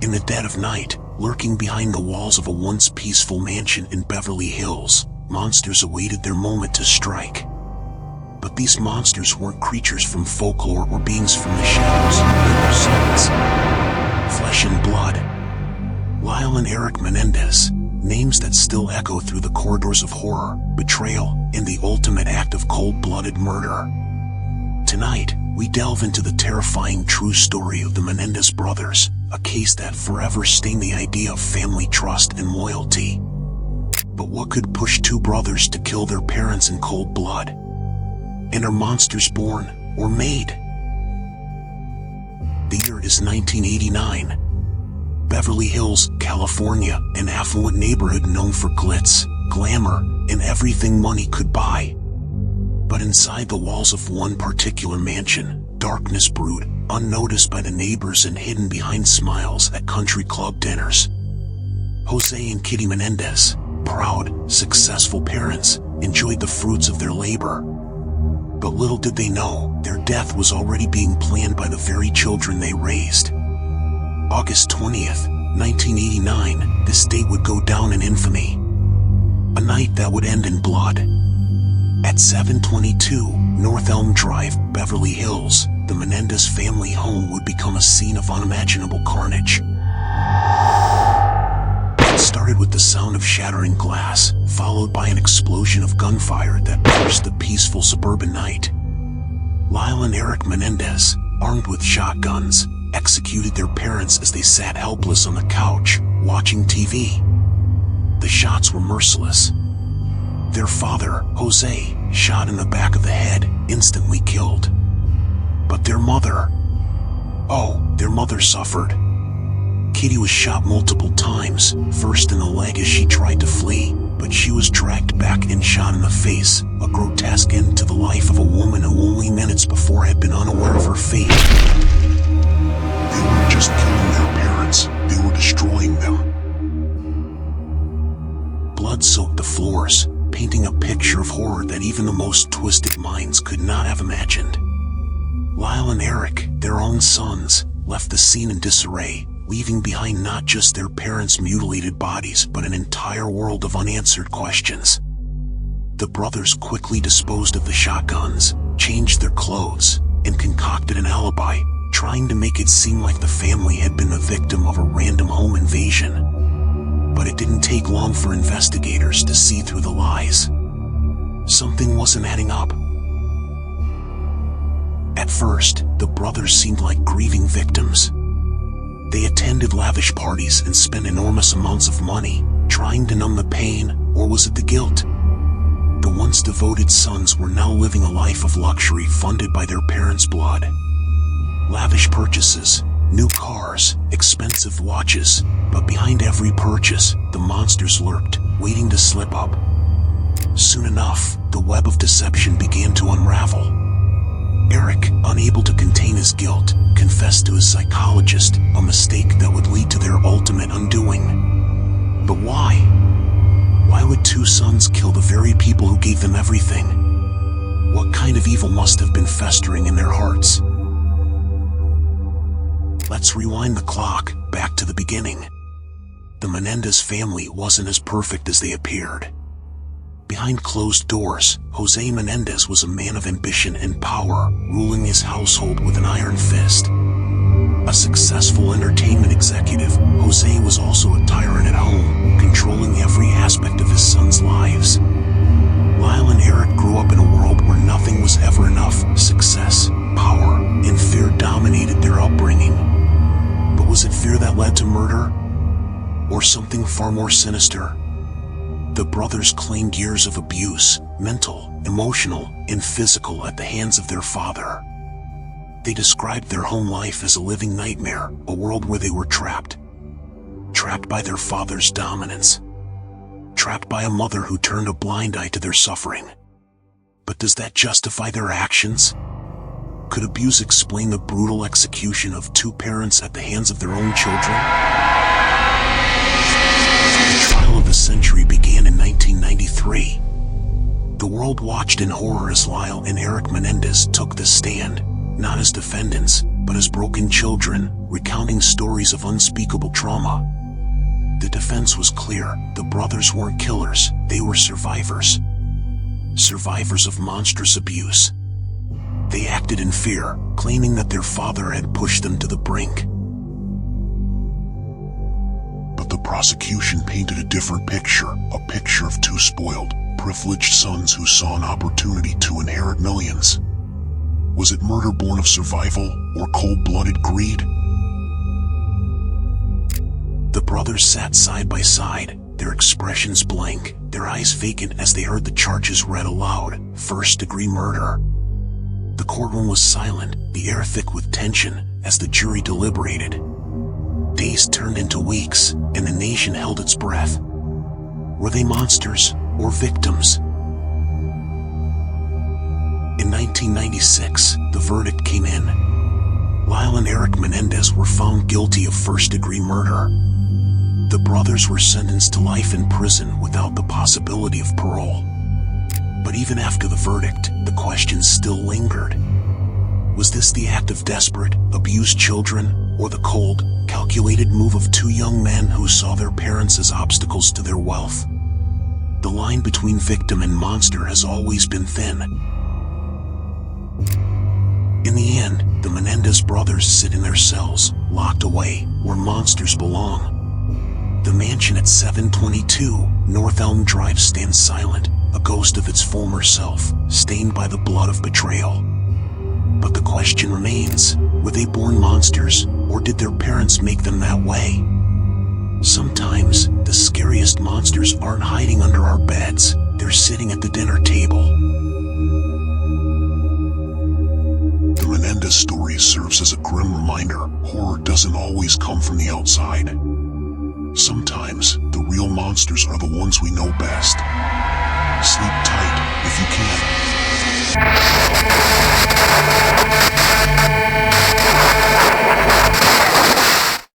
In the dead of night, lurking behind the walls of a once peaceful mansion in Beverly Hills, monsters awaited their moment to strike. But these monsters weren't creatures from folklore or beings from the shadows. They were sons. Flesh and blood. Lyle and Eric Menendez, names that still echo through the corridors of horror, betrayal, and the ultimate act of cold-blooded murder. Tonight, we delve into the terrifying true story of the Menendez brothers, a case that forever stained the idea of family trust and loyalty. But what could push two brothers to kill their parents in cold blood? And are monsters born or made? The year is 1989. Beverly Hills, California, an affluent neighborhood known for glitz, glamour, and everything money could buy. But inside the walls of one particular mansion, darkness brewed, unnoticed by the neighbors and hidden behind smiles at country club dinners. Jose and Kitty Menendez, proud, successful parents, enjoyed the fruits of their labor. But little did they know, their death was already being planned by the very children they raised. August 20th, 1989, this date would go down in infamy. A night that would end in blood. At 722 North Elm Drive, Beverly Hills, the Menendez family home would become a scene of unimaginable carnage. It started with the sound of shattering glass, followed by an explosion of gunfire that pierced the peaceful suburban night. Lyle and Eric Menendez, armed with shotguns, executed their parents as they sat helpless on the couch, watching TV. The shots were merciless. Their father, Jose, shot in the back of the head, instantly killed. But their mother suffered. Kitty was shot multiple times, first in the leg as she tried to flee, but she was dragged back and shot in the face, a grotesque end to the life of a woman who only minutes before had been unaware of her fate. They weren't just killing their parents, they were destroying them. Blood soaked the floors, painting a picture of horror that even the most twisted minds could not have imagined. Lyle and Eric, their own sons, left the scene in disarray, leaving behind not just their parents' mutilated bodies but an entire world of unanswered questions. The brothers quickly disposed of the shotguns, changed their clothes, and concocted an alibi, trying to make it seem like the family had been the victim of a random home invasion. But it didn't take long for investigators to see through the lies. Something wasn't adding up. At first, the brothers seemed like grieving victims. They attended lavish parties and spent enormous amounts of money, trying to numb the pain, or was it the guilt? The once devoted sons were now living a life of luxury funded by their parents' blood. Lavish purchases, new cars, expensive watches, but behind every purchase, the monsters lurked, waiting to slip up. Soon enough, the web of deception began to unravel. Eric, unable to contain his guilt, confessed to his psychologist, a mistake that would lead to their ultimate undoing. But why? Why would two sons kill the very people who gave them everything? What kind of evil must have been festering in their hearts? Let's rewind the clock, back to the beginning. The Menendez family wasn't as perfect as they appeared. Behind closed doors, Jose Menendez was a man of ambition and power, ruling his household with an iron fist. A successful entertainment executive, Jose was also a tyrant at home, controlling every aspect of his sons' lives. Lyle and Eric grew up in a world where nothing was ever enough. Success, power, and fear dominated their upbringing. But was it fear that led to murder? Or something far more sinister? The brothers claimed years of abuse, mental, emotional, and physical at the hands of their father. They described their home life as a living nightmare, a world where they were trapped. Trapped by their father's dominance. Trapped by a mother who turned a blind eye to their suffering. But does that justify their actions? Could abuse explain the brutal execution of two parents at the hands of their own children? The trial of the century began in 1993. The world watched in horror as Lyle and Eric Menendez took the stand, not as defendants, but as broken children, recounting stories of unspeakable trauma. The defense was clear. The brothers weren't killers, they were survivors. Survivors of monstrous abuse. They acted in fear, claiming that their father had pushed them to the brink. But the prosecution painted a different picture, a picture of two spoiled, privileged sons who saw an opportunity to inherit millions. Was it murder born of survival, or cold-blooded greed? The brothers sat side by side, their expressions blank, their eyes vacant as they heard the charges read aloud. First-degree murder. The courtroom was silent, the air thick with tension, as the jury deliberated. Days turned into weeks, and the nation held its breath. Were they monsters, or victims? In 1996, the verdict came in. Lyle and Eric Menendez were found guilty of first-degree murder. The brothers were sentenced to life in prison without the possibility of parole. But even after the verdict, the questions still lingered. Was this the act of desperate, abused children, or the cold, calculated move of two young men who saw their parents as obstacles to their wealth? The line between victim and monster has always been thin. In the end, the Menendez brothers sit in their cells, locked away, where monsters belong. The mansion at 722 North Elm Drive stands silent, a ghost of its former self, stained by the blood of betrayal. But the question remains, were they born monsters, or did their parents make them that way? Sometimes, the scariest monsters aren't hiding under our beds, they're sitting at the dinner table. The Menendez story serves as a grim reminder, horror doesn't always come from the outside. Sometimes, the real monsters are the ones we know best. Sleep tight if you